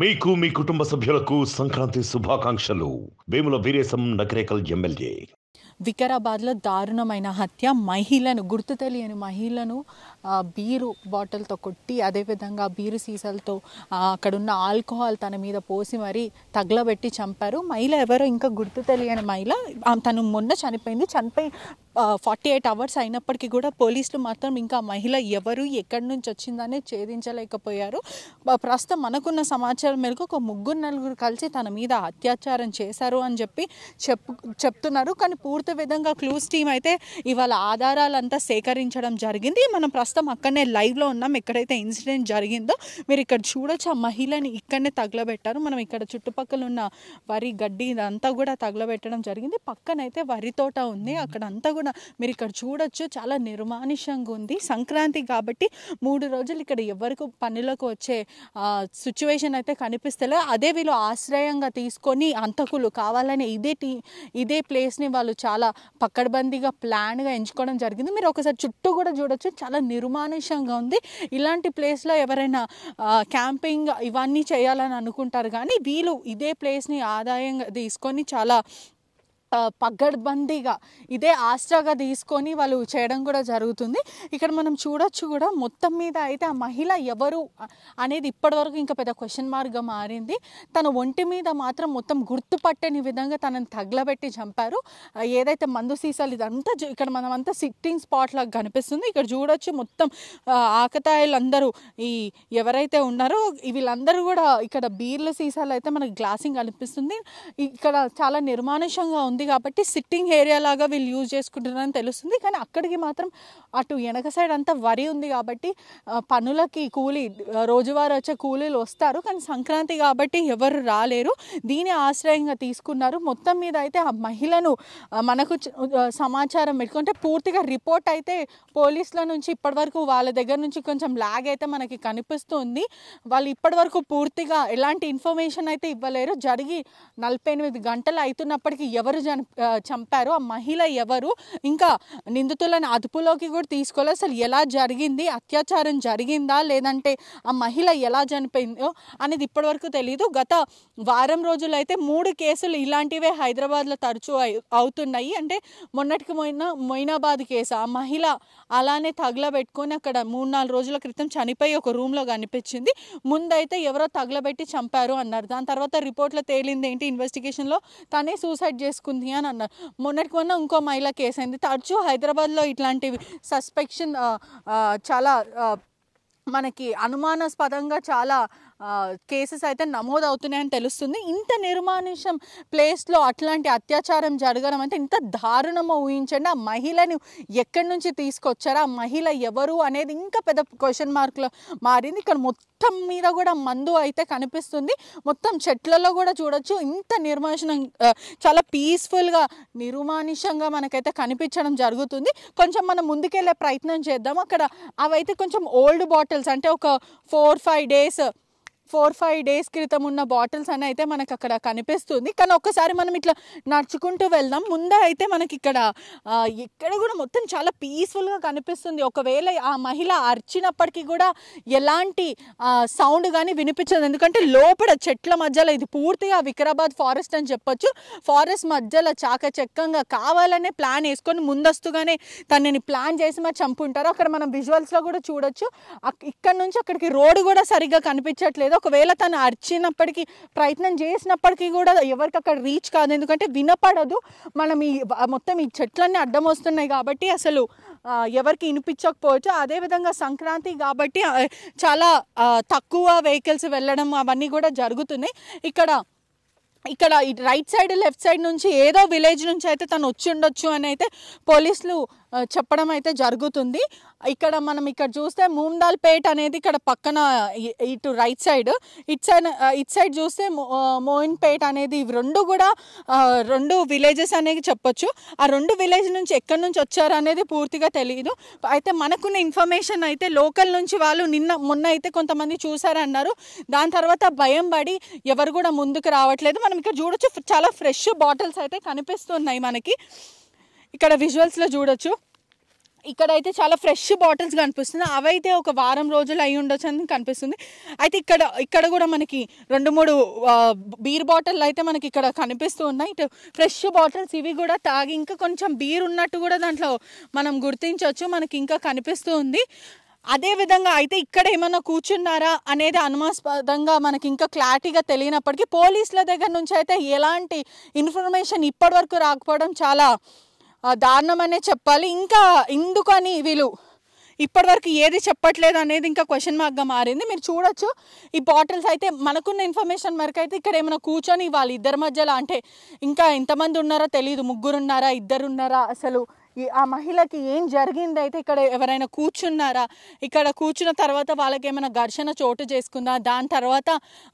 మీకు మీ కుటుంబ సభ్యులకు సంక్రాంతి శుభాకాంక్షలు. వేముల వీరేశం నగరేకల్ ఎమ్మెల్యే. వికారాబాద్లో దారుణమైన హత్య. మహిళను గుర్తు తెలియని మహిళను బీరు బాటిల్తో కొట్టి, అదేవిధంగా బీరు సీసాలతో అక్కడున్న ఆల్కహాల్ తన మీద పోసి మరీ తగలబెట్టి చంపారు. మహిళ ఎవరో ఇంకా గుర్తు తెలియని మహిళ. తను మొన్న చనిపోయి 48 అవర్స్ అయినప్పటికీ కూడా పోలీసులు మాత్రం ఇంకా మహిళ ఎవరు, ఎక్కడి నుంచి వచ్చిందనే ఛేదించలేకపోయారు. ప్రస్తుతం మనకున్న సమాచారం మేరకు ఒక 3-4 కలిసి తన మీద అత్యాచారం చేశారు అని చెప్తున్నారు. కానీ పూర్తి విధంగా క్లూస్ టీమ్ అయితే ఇవాళ ఆధారాలంతా సేకరించడం జరిగింది. మనం ప్రస్తుతం అక్కడనే లైవ్లో ఉన్నాం. ఎక్కడైతే ఇన్సిడెంట్ జరిగిందో మీరు ఇక్కడ చూడొచ్చు. ఆ మహిళని ఇక్కడనే తగలబెట్టారు. మనం ఇక్కడ చుట్టుపక్కల ఉన్న వరి గడ్డి ఇదంతా కూడా తగలబెట్టడం జరిగింది. పక్కనైతే వరి తోట ఉంది. అక్కడంతా కూడా మీరు ఇక్కడ చూడొచ్చు. చాలా నిర్మానుష్యంగా ఉంది. సంక్రాంతి కాబట్టి 3 రోజులు ఇక్కడ ఎవరికి పనులకు వచ్చే సిచ్యువేషన్ అయితే కనిపిస్తలే. అదే వీళ్ళు ఆశ్రయంగా తీసుకొని అంతకులు కావాలని ఇదే ప్లేస్ని వాళ్ళు చాలా పక్కడబందీగా ప్లాన్గా ఎంచుకోవడం జరిగింది. మీరు ఒకసారి చుట్టూ కూడా చూడొచ్చు. చాలా నిర్మానుష్యంగా ఉంది. ఇలాంటి ప్లేస్లో ఎవరైనా క్యాంపింగ్ ఇవన్నీ చేయాలని అనుకుంటారు, కానీ వీళ్ళు ఇదే ప్లేస్ని ఆదాయంగా తీసుకొని చాలా పగ్గడ్బందీగా ఇదే ఆస్ట్రాగా తీసుకొని వాళ్ళు చేయడం కూడా జరుగుతుంది. ఇక్కడ మనం చూడొచ్చు కూడా. మొత్తం మీద అయితే ఆ మహిళ ఎవరు అనేది ఇప్పటివరకు ఇంకా పెద్ద క్వశ్చన్ మార్క్గా మారింది. తన ఒంటి మీద మాత్రం మొత్తం గుర్తుపట్టని విధంగా తనని తగలబెట్టి చంపారు. ఏదైతే మందు సీసాలు ఇదంతా ఇక్కడ మనమంతా సిట్టింగ్ స్పాట్ లాగా కనిపిస్తుంది. ఇక్కడ చూడొచ్చు మొత్తం ఆకతాయిలందరూ ఎవరైతే ఉన్నారో వీళ్ళందరూ కూడా ఇక్కడ బీర్ల సీసాలు అయితే మనకి గ్లాసింగ్ కనిపిస్తుంది. ఇక్కడ చాలా నిర్మానుష్యంగా ఉంది కాబట్టి సిట్టింగ్ ఏరియా లాగా వీళ్ళు యూజ్ చేసుకుంటున్నారని తెలుస్తుంది. కానీ అక్కడికి మాత్రం అటు వెనక సైడ్ అంతా వరి ఉంది కాబట్టి పనులకి రోజువారీ వచ్చే కూలీలు వస్తారు. కానీ సంక్రాంతి కాబట్టి ఎవరు రాలేరు. దీని ఆశ్రయంగా తీసుకున్నారు. మొత్తం మీద అయితే ఆ మహిళను మనకు సమాచారం పెట్టుకుంటే పూర్తిగా రిపోర్ట్ అయితే పోలీసుల నుంచి ఇప్పటివరకు వాళ్ళ దగ్గర నుంచి కొంచెం లాగ్ అయితే మనకి కనిపిస్తుంది. వాళ్ళు ఇప్పటివరకు పూర్తిగా ఎలాంటి ఇన్ఫర్మేషన్ అయితే ఇవ్వలేరు. జరిగి 48 గంటలు అవుతున్నప్పటికీ ఎవరు చంపారు, ఆ మహిళ ఎవరు, ఇంకా నిందితులను అదుపులోకి కూడా తీసుకోలేదు. అసలు ఎలా జరిగింది, అత్యాచారం జరిగిందా లేదంటే ఆ మహిళ ఎలా చనిపోయిందో అనేది ఇప్పటివరకు తెలియదు. గత వారం రోజులైతే 3 కేసులు ఇలాంటివే హైదరాబాద్లో తరచూ అవుతున్నాయి. అంటే మొన్నటికి మొయినాబాద్ కేసు, ఆ మహిళ అలానే తగలబెట్టుకొని అక్కడ 3-4 రోజుల క్రితం చనిపోయి ఒక రూమ్లో కనిపించింది. ముందైతే ఎవరో తగలబెట్టి చంపారు అన్నారు. దాని తర్వాత రిపోర్ట్లో తేలింది ఏంటి, ఇన్వెస్టిగేషన్లో తనే సూసైడ్ చేసుకుంది అని అన్నారు. మొన్నటికి ఇంకో మహిళ కేసు అయింది. తరచూ హైదరాబాద్లో ఇట్లాంటివి సస్పెక్షన్ చాలా మనకి అనుమానాస్పదంగా చాలా కేసెస్ అయితే నమోదవుతున్నాయని తెలుస్తుంది. ఇంత నిర్మానుష్యం ప్లేస్లో అట్లాంటి అత్యాచారం జరగడం అంటే ఇంత దారుణమో ఊహించండి. ఆ మహిళను ఎక్కడి నుంచి తీసుకొచ్చారో, ఆ మహిళ ఎవరు అనేది ఇంకా పెద్ద క్వశ్చన్ మార్క్లో మారింది. ఇక్కడ మొత్తం మీద కూడా మందు అయితే కనిపిస్తుంది. మొత్తం చెట్లలో కూడా చూడొచ్చు. ఇంత నిర్మానుష్యం చాలా పీస్ఫుల్గా నిర్మానుష్యంగా మనకైతే కనిపించడం జరుగుతుంది. కొంచెం మనం ముందుకెళ్ళే ప్రయత్నం చేద్దాం. అక్కడ అవైతే కొంచెం ఓల్డ్ బాటిల్స్, అంటే ఒక 4-5 డేస్ క్రితం ఉన్న బాటిల్స్ అని అయితే మనకు అక్కడ కనిపిస్తుంది. కానీ ఒక్కసారి మనం ఇట్లా నడుచుకుంటూ వెళ్దాం. ముందే అయితే మనకి ఇక్కడ కూడా మొత్తం చాలా పీస్ఫుల్గా కనిపిస్తుంది. ఒకవేళ ఆ మహిళ అరిచినప్పటికీ కూడా ఎలాంటి సౌండ్ కానీ వినిపించదు. ఎందుకంటే లోపల చెట్ల మధ్యలో, ఇది పూర్తిగా వికారాబాద్ ఫారెస్ట్ అని చెప్పొచ్చు. ఫారెస్ట్ మధ్యలో చాకచక్యంగా కావాలనే ప్లాన్ వేసుకొని ముందస్తుగానే తనని ప్లాన్ చేసి మరి చంపుంటారు. అక్కడ మనం విజువల్స్లో కూడా చూడొచ్చు. ఇక్కడ నుంచి అక్కడికి రోడ్డు కూడా సరిగ్గా కనిపించట్లేదు. ఒకవేళ తను అరిచినప్పటికీ ప్రయత్నం చేసినప్పటికీ కూడా ఎవరికి అక్కడ రీచ్ కాదు. ఎందుకంటే వినపడదు. మనం మొత్తం ఈ చెట్లన్నీ అడ్డం వస్తున్నాయి కాబట్టి అసలు ఎవరికి వినిపించకపోవచ్చు. అదేవిధంగా సంక్రాంతి కాబట్టి చాలా తక్కువ వెహికల్స్ వెళ్ళడం అవన్నీ కూడా జరుగుతున్నాయి. ఇక్కడ రైట్ సైడ్ లెఫ్ట్ సైడ్ నుంచి ఏదో విలేజ్ నుంచి అయితే తను వచ్చి ఉండొచ్చు అని అయితే పోలీసులు చెప్పడం అయితే జరుగుతుంది. ఇక్కడ చూస్తే మూందాల్పేట్ అనేది ఇక్కడ పక్కన ఇటు రైట్ సైడ్, ఇటు సైడ్ చూస్తే మోయిన్పేట్ అనేది, రెండు విలేజెస్ అనేది చెప్పొచ్చు. ఆ 2 విలేజ్ నుంచి ఎక్కడి నుంచి వచ్చారు అనేది పూర్తిగా తెలియదు. అయితే మనకున్న ఇన్ఫర్మేషన్ అయితే లోకల్ నుంచి వాళ్ళు మొన్న అయితే కొంతమంది చూసారన్నారు. దాని తర్వాత భయం పడి ఎవరు కూడా ముందుకు రావట్లేదు. మనం ఇక్కడ చూడొచ్చు, చాలా ఫ్రెష్ బాటిల్స్ అయితే కనిపిస్తున్నాయి మనకి. ఇక్కడ విజువల్స్లో చూడొచ్చు. ఇక్కడైతే చాలా ఫ్రెష్ బాటిల్స్ కనిపిస్తుంది. అవైతే ఒక వారం రోజులు అయి ఉండొచ్చు అని కనిపిస్తుంది. అయితే ఇక్కడ కూడా మనకి 2-3 బీర్ బాటిల్ అయితే మనకి ఇక్కడ కనిపిస్తూ ఉన్నాయి. ఇటు ఫ్రెష్ బాటిల్స్, ఇవి కూడా తాగి ఇంకా కొంచెం బీర్ ఉన్నట్టు కూడా దాంట్లో మనం గుర్తించవచ్చు, మనకి ఇంకా కనిపిస్తూ ఉంది. అదేవిధంగా అయితే ఇక్కడ ఏమన్నా కూర్చున్నారా అనేది అనుమానాస్పదంగా మనకి ఇంకా క్లారిటీగా తెలియనప్పటికీ పోలీసుల దగ్గర నుంచి అయితే ఎలాంటి ఇన్ఫర్మేషన్ ఇప్పటివరకు రాకపోవడం చాలా దారుణమనే చెప్పాలి. ఇంకా ఎందుకని వీళ్ళు ఇప్పటివరకు ఏది చెప్పట్లేదు అనేది ఇంకా క్వశ్చన్ మార్క్గా మారింది. మీరు చూడొచ్చు ఈ బాటిల్స్ అయితే మనకున్న ఇన్ఫర్మేషన్ వరకు అయితే ఇక్కడ ఏమైనా కూర్చొని వాళ్ళ ఇద్దరి మధ్యలో, అంటే ఇంకా ఎంతమంది ఉన్నారో తెలియదు, 3 ఉన్నారా 2 ఉన్నారా, అసలు ఆ మహిళకి ఏం జరిగింది, అయితే ఇక్కడ ఎవరైనా కూర్చున్నారా, ఇక్కడ కూర్చున్న తర్వాత వాళ్ళకి ఏమైనా ఘర్షణ చోటు చేసుకుందా, దాని తర్వాత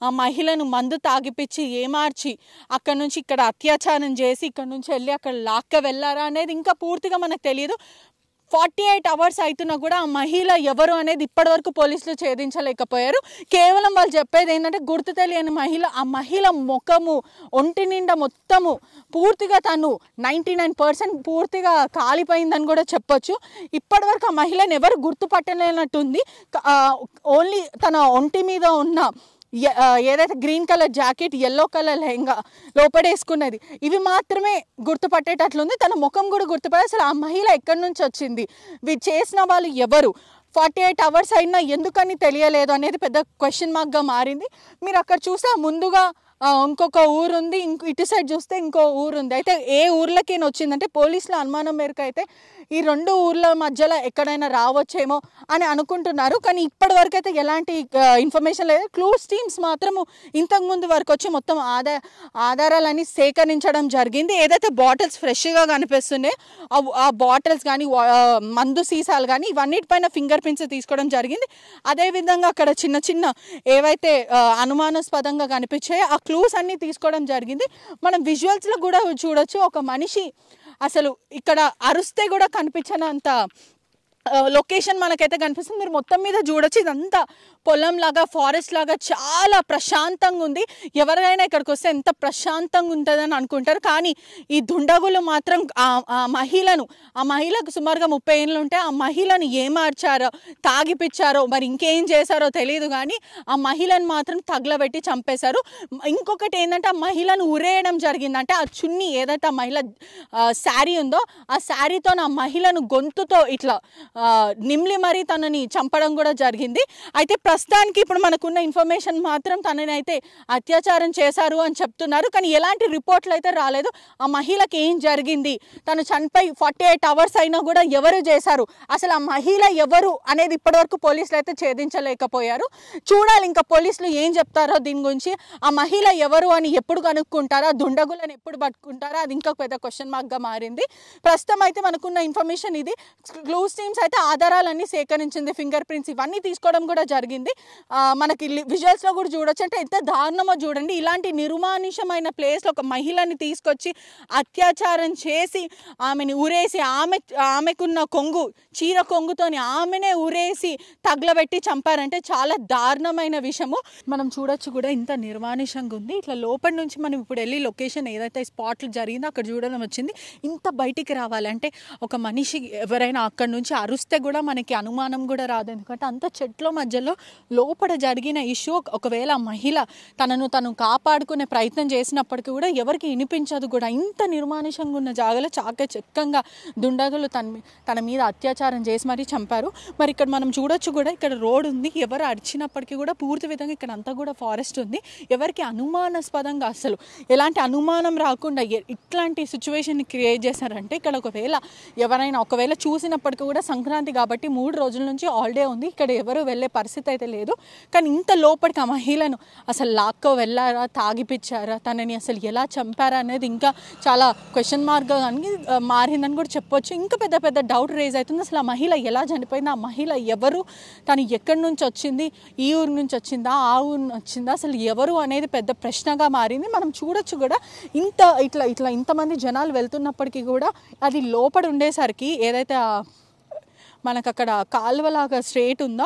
ఆ మహిళను మందు తాగిపిచ్చి ఏమార్చి అక్కడ నుంచి ఇక్కడ అత్యాచారం చేసి ఇక్కడ నుంచి వెళ్ళి అక్కడ లాక్క వెళ్ళారా అనేది ఇంకా పూర్తిగా మనకు తెలియదు. 48 అవర్స్ అవుతున్నా కూడా ఆ మహిళ ఎవరు అనేది ఇప్పటివరకు పోలీసులు ఛేదించలేకపోయారు. కేవలం వాళ్ళు చెప్పేది ఏంటంటే గుర్తు తెలియని మహిళ, ఆ మహిళ ముఖము ఒంటి నిండా మొత్తము పూర్తిగా తను 99% పూర్తిగా కాలిపోయిందని కూడా చెప్పొచ్చు. ఇప్పటివరకు ఆ మహిళను ఎవరు గుర్తుపట్టలేనట్టుంది. ఓన్లీ తన ఒంటి మీద ఉన్న ఏదైతే green colour jacket, yellow colour lehenga లోపడేసుకున్నది, ఇవి మాత్రమే గుర్తుపట్టేటట్లుంది. తన ముఖం కూడా గుర్తుపడే, అసలు ఆ మహిళ ఎక్కడి నుంచి వచ్చింది, వీరు చేసిన వాళ్ళు ఎవరు, 48 అవర్స్ అయినా ఎందుకని తెలియలేదు అనేది పెద్ద క్వశ్చన్ మార్క్గా మారింది. మీరు అక్కడ చూస్తే ముందుగా ఇంకొక ఊరు ఉంది, ఇటు సైడ్ చూస్తే ఇంకో ఊరు ఉంది. అయితే ఏ ఊర్లకి వచ్చిందంటే పోలీసుల అనుమానం మేరకు అయితే ఈ 2 ఊర్ల మధ్యలో ఎక్కడైనా రావచ్చేమో అని అనుకుంటున్నారు. కానీ ఇప్పటి వరకు అయితే ఎలాంటి ఇన్ఫర్మేషన్ లేదు. క్లూస్ టీమ్స్ మాత్రము ఇంతకుముందు వరకు వచ్చి మొత్తం ఆధారాలన్నీ సేకరించడం జరిగింది. ఏదైతే బాటిల్స్ ఫ్రెష్గా కనిపిస్తున్నాయో ఆ బాటిల్స్ కానీ మందు సీసాలు కానీ ఇవన్నిటిపైన ఫింగర్ ప్రింట్స్ తీసుకోవడం జరిగింది. అదేవిధంగా అక్కడ చిన్న చిన్న ఏవైతే అనుమానాస్పదంగా కనిపించాయో ఆ క్లూస్ అన్నీ తీసుకోవడం జరిగింది. మనం విజువల్స్లో కూడా చూడొచ్చు, ఒక మనిషి అసలు ఇక్కడ అరుస్తే కూడా కనిపించనంత లొకేషన్ మనకైతే కనిపిస్తుంది. మీరు మొత్తం మీద చూడొచ్చు, ఇదంతా పొలం లాగా, ఫారెస్ట్ లాగా చాలా ప్రశాంతంగా ఉంది. ఎవరైనా ఇక్కడికి వస్తే ఎంత ప్రశాంతంగా ఉంటుందని అనుకుంటారు. కానీ ఈ దుండగులు మాత్రం ఆ మహిళకు సుమారుగా 30 ఏళ్ళు ఉంటే ఆ మహిళను ఏమార్చారో, తాగిపిచ్చారో, మరి ఇంకేం చేశారో తెలియదు, కానీ ఆ మహిళను మాత్రం తగలబెట్టి చంపేశారు. ఇంకొకటి ఏంటంటే ఆ మహిళను ఉరేయడం జరిగింది. అంటే ఆ చున్నీ ఏదైతే ఆ మహిళ శారీ ఉందో ఆ శారీతో ఆ మహిళను గొంతుతో ఇట్లా నిమ్లి మరీ తనని చంపడం కూడా జరిగింది. అయితే ప్రస్తుతానికి ఇప్పుడు మనకున్న ఇన్ఫర్మేషన్ మాత్రం తనని అయితే అత్యాచారం చేశారు అని చెప్తున్నారు. కానీ ఎలాంటి రిపోర్ట్లు అయితే రాలేదు. ఆ మహిళకి ఏం జరిగింది, తను చనిపోయి 48 అవర్స్ అయినా కూడా ఎవరు చేశారు, అసలు ఆ మహిళ ఎవరు అనేది ఇప్పటివరకు పోలీసులు అయితే ఛేదించలేకపోయారు. చూడాలి ఇంకా పోలీసులు ఏం చెప్తారో దీని గురించి. ఆ మహిళ ఎవరు అని ఎప్పుడు కనుక్కుంటారా, దుండగులను ఎప్పుడు పట్టుకుంటారా, అది ఇంకా పెద్ద క్వశ్చన్ మార్క్గా మారింది. ప్రస్తుతం అయితే మనకున్న ఇన్ఫర్మేషన్ ఇది. క్లూస్ టీమ్స్ అయితే ఆధారాలన్నీ సేకరించింది, ఫింగర్ ప్రింట్స్ ఇవన్నీ తీసుకోవడం కూడా జరిగింది. మనకి విజువల్స్లో కూడా చూడొచ్చు. అంటే ఎంత దారుణమో చూడండి, ఇలాంటి నిర్మానుషమైన ప్లేస్లో ఒక మహిళని తీసుకొచ్చి అత్యాచారం చేసి ఆమెని ఉరేసి ఆమెకున్న చీర కొంగుతోని ఆమెనే ఉరేసి తగలబెట్టి చంపారంటే చాలా దారుణమైన విషయము. మనం చూడొచ్చు కూడా ఇంత నిర్మానుషంగా ఉంది. ఇట్లా లోపల నుంచి మనం ఇప్పుడు వెళ్ళి లొకేషన్ ఏదైతే స్పాట్లు జరిగిందో అక్కడ చూడడం వచ్చింది. ఇంత బయటికి రావాలంటే ఒక మనిషి ఎవరైనా అక్కడ నుంచి అరుస్తే కూడా మనకి అనుమానం కూడా రాదు. ఎందుకంటే అంత చెట్ల మధ్యలో లోపల జరిగిన ఇష్యూ. ఒకవేళ ఆ మహిళ తను కాపాడుకునే ప్రయత్నం చేసినప్పటికీ కూడా ఎవరికి వినిపించదు కూడా. ఇంత నిర్మానుషంగా ఉన్న జాగాలో చాకచక్యంగా దుండగులు తన మీద అత్యాచారం చేసి మరీ చంపారు. మరి ఇక్కడ మనం చూడొచ్చు కూడా, ఇక్కడ రోడ్ ఉంది, ఎవరు అరిచినప్పటికీ కూడా పూర్తి విధంగా ఇక్కడ అంతా కూడా ఫారెస్ట్ ఉంది. ఎవరికి అనుమానాస్పదంగా అసలు ఎలాంటి అనుమానం రాకుండా ఇట్లాంటి సిచ్యువేషన్ని క్రియేట్ చేశారంటే ఇక్కడ ఒకవేళ చూసినప్పటికీ కూడా సంక్రాంతి కాబట్టి 3 రోజుల నుంచి హాలిడే ఉంది, ఇక్కడ ఎవరు వెళ్ళే పరిస్థితి అయితే లేదు. కానీ ఇంత లోపలికి ఆ మహిళను అసలు లాక్కో వెళ్ళారా, తాగిపిచ్చారా, తనని అసలు ఎలా చంపారా అనేది ఇంకా చాలా క్వశ్చన్ మార్క్గా మారిందని కూడా చెప్పొచ్చు. ఇంకా పెద్ద పెద్ద డౌట్ రేజ్ అవుతుంది. అసలు ఆ మహిళ ఎలా చనిపోయింది, ఆ మహిళ ఎవరు, తను ఎక్కడి నుంచి వచ్చింది, ఈ ఊరు నుంచి వచ్చిందా, ఆ ఊరు నుంచి వచ్చిందా, అసలు ఎవరు అనేది పెద్ద ప్రశ్నగా మారింది. మనం చూడొచ్చు కూడా ఇంతమంది జనాలు వెళ్తున్నప్పటికీ కూడా అది లోపల ఉండేసరికి ఏదైతే మనకు అక్కడ కాలువలాగా స్ట్రేట్ ఉందో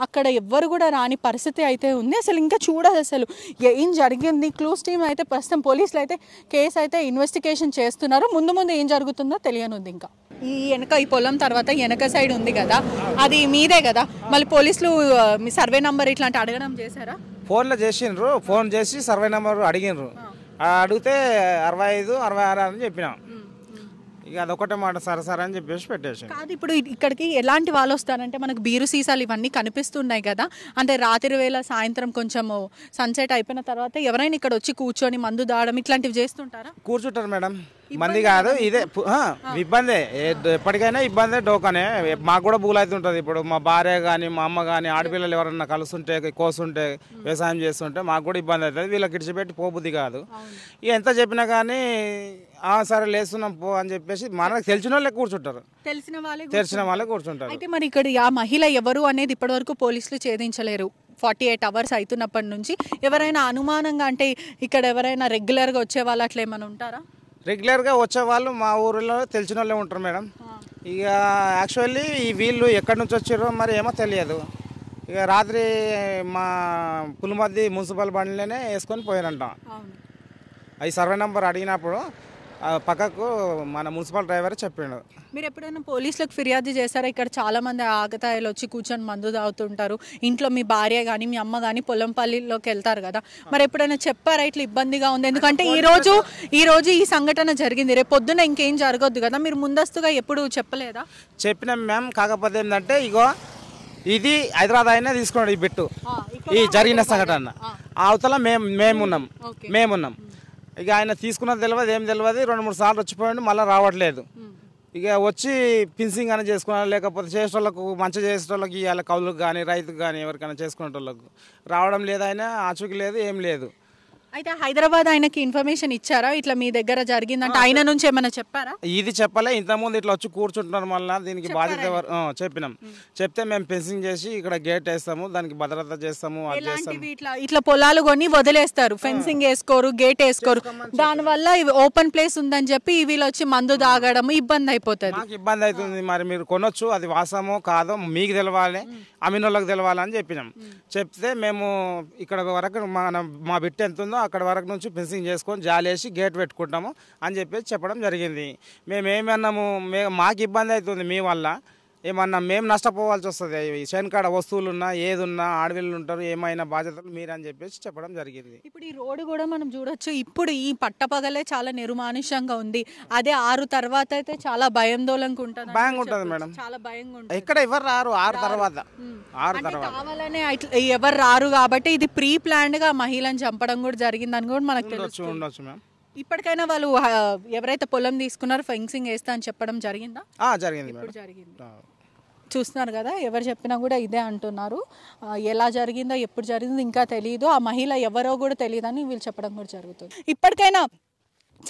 అక్కడ ఎవ్వరు కూడా రాని పరిస్థితి అయితే ఉంది. అసలు ఇంకా చూడాలి అసలు ఏం జరిగింది. క్లూస్ టీమ్ అయితే ప్రస్తుతం పోలీసులు అయితే కేసు అయితే ఇన్వెస్టిగేషన్ చేస్తున్నారు. ముందు ఏం జరుగుతుందో తెలియనుంది ఇంకా. ఈ వెనక ఈ పొలం తర్వాత వెనక సైడ్ ఉంది కదా, అది మీదే కదా, మళ్ళీ పోలీసులు మీ సర్వే నంబర్ ఇట్లాంటి అడగడం చేశారా? ఫోన్లో చేసిండ్రు, ఫోన్ చేసి సర్వే నెంబర్ అడిగినరు. అడిగితే 65, 66 అని చెప్పినాం. ఇక అదొకటే మాట సరే అని చెప్పేసి పెట్టేసి. కాదు, ఇప్పుడు ఇక్కడికి ఎలాంటి వాళ్ళు వస్తారంటే మనకు బీరు సీసాలు ఇవన్నీ కనిపిస్తున్నాయి కదా, అంటే రాత్రి వేళ సాయంత్రం కొంచెం సన్సెట్ అయిపోయిన తర్వాత ఎవరైనా ఇక్కడ వచ్చి కూర్చొని మందు దావడం ఇట్లాంటివి చేస్తుంటారా? కూర్చుంటారు మేడం, మంది కాదు, ఇదే ఇబ్బందే, ఎప్పటికైనా ఇబ్బందే, డోకానే. మాకు కూడా బూలు అవుతుంటుంది. ఇప్పుడు మా భార్య కానీ మా అమ్మ కానీ ఆడపిల్లలు ఎవరన్నా కలుస్తుంటే కోస్తుంటే వ్యవసాయం చేస్తుంటే మాకు కూడా ఇబ్బంది అవుతుంది. వీళ్ళకి ఇడిచిపెట్టి పోబుద్ది కాదు. ఇక ఎంత చెప్పినా కానీ సరే లేస్తున్నాం పో అని చెప్పేసి మనకు తెలిసిన వాళ్ళే కూర్చుంటారు, తెలిసిన వాళ్ళే కూర్చుంటారు. అయితే మరి ఇక్కడ ఆ మహిళ ఎవరు అనేది ఇప్పటివరకు పోలీసులు ఛేదించలేరు. 48 అవర్స్ అవుతున్నప్పటి నుంచి ఎవరైనా అనుమానంగా, అంటే ఇక్కడ ఎవరైనా రెగ్యులర్గా వచ్చే వాళ్ళు అట్లా ఏమైనా ఉంటారా? రెగ్యులర్గా వచ్చేవాళ్ళు మా ఊరిలో తెలిసిన వాళ్ళే ఉంటారు మేడం. ఇక యాక్చువల్లీ ఈ వీళ్ళు ఎక్కడి నుంచి వచ్చారో మరి ఏమో తెలియదు. ఇక రాత్రి మా పులిమద్ది మున్సిపల్ బండిలోనే వేసుకొని పోయారంట. అవి సర్వే నెంబర్ అడిగినప్పుడు పక్కకు మన మున్సిపల్ డ్రైవర్ చెప్పిండు. మీరు ఎప్పుడైనా పోలీసులకు ఫిర్యాదు చేశారా? ఇక్కడ చాలా మంది ఆగతాయిలు వచ్చి కూర్చొని మందు తాగుతుంటారు, ఇంట్లో మీ భార్య కానీ మీ అమ్మ కానీ పొలంపల్లిలోకి వెళ్తారు కదా, మరి ఎప్పుడైనా చెప్పారా ఇట్లా ఇబ్బందిగా ఉంది? ఎందుకంటే ఈ రోజు ఈ సంఘటన జరిగింది, రేపు పొద్దున ఇంకేం జరగొద్దు కదా, మీరు ముందస్తుగా ఎప్పుడు చెప్పలేదా? చెప్పినాం మ్యామ్. కాకపోతే ఏంటంటే ఇగో ఇది హైదరాబాద్ అయినా తీసుకోండి ఈ బిట్టు, ఈ జరిగిన సంఘటన అవతల మేమున్నాం. ఇక ఆయన తీసుకున్నది తెలియదు, ఏం తెలియదు. 2-3 సార్లు వచ్చిపోయాడు, మళ్ళీ రావట్లేదు. ఇక వచ్చి ఫిన్సింగ్ అని చేసుకున్నారు, లేకపోతే చేసేటోళ్ళకు మంచిగా చేసేటోళ్ళకి ఇవాళ కౌలుకు కానీ రైతుకు కానీ ఎవరికైనా చేసుకునేటోళ్ళకు రావడం లేదు. ఆయన ఆచూకీ లేదు, ఏం లేదు. అయితే హైదరాబాద్ ఆయనకి ఇన్ఫర్మేషన్ ఇచ్చారా ఇట్లా మీ దగ్గర జరిగిందంటే? ఆయన నుంచి ఏమైనా చెప్పారా? ఇది చెప్పలే, ఇంతకుముందు ఇట్లా వచ్చి కూర్చుంటున్నారు, మళ్ళీ దీనికి బాధ్యత ఎవరు చెప్పినాం. చెప్తే మేము ఫెన్సింగ్ చేసి ఇక్కడ గేట్ వేస్తాము, దానికి భద్రత చేస్తాము. ఇట్లా పొలాలు కొని వదిలేస్తారు, ఫెన్సింగ్ వేసుకోరు, గేట్ వేసుకోరు, దానివల్ల ఓపెన్ ప్లేస్ ఉందని చెప్పి వీళ్ళు వచ్చి మందు తాగడం ఇబ్బంది అయిపోతుంది. మాకు ఇబ్బంది అవుతుంది. మరి మీరు కొనొచ్చు, అది వాసమో కాదో మీకు తెలవాలి, అమీనోళ్ళకి తెలవాలి అని చెప్పినాం. చెప్తే మేము ఇక్కడ వరకు మా బిట్ ఎంత ఉందో అక్కడ వరకు నుంచి ఫెన్సింగ్ చేసుకొని జాలేసి గేట్ పెట్టుకుంటాము అని చెప్పేసి చెప్పడం జరిగింది. మేమేమన్నాము, మాకు ఇబ్బంది అవుతుంది మీ వల్ల, ఏమన్నా మేము నష్టపోవాల్సి వస్తుంది. శనికాడ వస్తువులున్నా ఏదున్నా ఆడవిళ్ళు ఉంటారు, ఏమైనా బాధ్యతలు మీరని చెప్పేసి చెప్పడం జరిగింది. ఇప్పుడు ఈ రోడ్డు కూడా మనం చూడొచ్చు, ఇప్పుడు ఈ పట్టపగలే చాలా నిర్మానుష్యంగా ఉంది, అదే 6 తర్వాత అయితే చాలా భయాందోళనగా ఉంటుంది. భయంగా ఉంటుంది మేడం, చాలా భయంగా ఉంటుంది. ఇక్కడ ఎవరు రారు 6 తర్వాత కావాలనే ఎవరు రారు కాబట్టి ఇది ప్రీ ప్లాన్డ్ గా మహిళను చంపడం కూడా జరిగిందని కూడా మనకు ఉండొచ్చు మ్యామ్. ఇప్పటికైనా వాళ్ళు ఎవరైతే పొలం తీసుకున్నారో ఫెన్సింగ్ వేస్తా అని చెప్పడం జరిగిందా? జరిగింది. చూస్తున్నారు కదా, ఎవరు చెప్పినా కూడా ఇదే అంటున్నారు. ఎలా జరిగిందో ఎప్పుడు జరిగిందో ఇంకా తెలియదు, ఆ మహిళ ఎవరో కూడా తెలియదని వీళ్ళు చెప్పడం కూడా జరుగుతుంది. ఇప్పటికైనా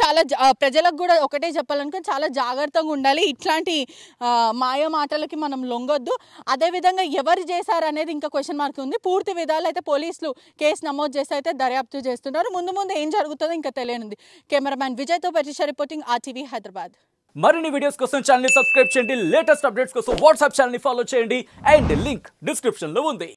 చాలా ప్రజలకు కూడా ఒకటే చెప్పాలనుకుని చాలా జాగ్రత్తగా ఉండాలి, ఇట్లాంటి మాయ మాటలకి మనం లొంగొద్దు. అదేవిధంగా ఎవరు చేశారు అనేది ఇంకా క్వశ్చన్ మార్క్ ఉంది. పూర్తి విధాలు అయితే పోలీసులు కేసు నమోదు చేసి అయితే దర్యాప్తు చేస్తున్నారు. ముందు ఏం జరుగుతుందో ఇంకా తెలియనుంది. Cameraman విజయ్తో ప్రతిష reporting RTV Hyderabad. మరిన్ని వీడియోస్ కోసం ఛానల్ ని సబ్స్క్రైబ్ చేయండి, లేటెస్ట్ అప్డేట్స్ కోసం వాట్సాప్ ఛానల్ ని ఫాలో చేయండి, అండ్ లింక్ డిస్క్రిప్షన్ లో ఉంది.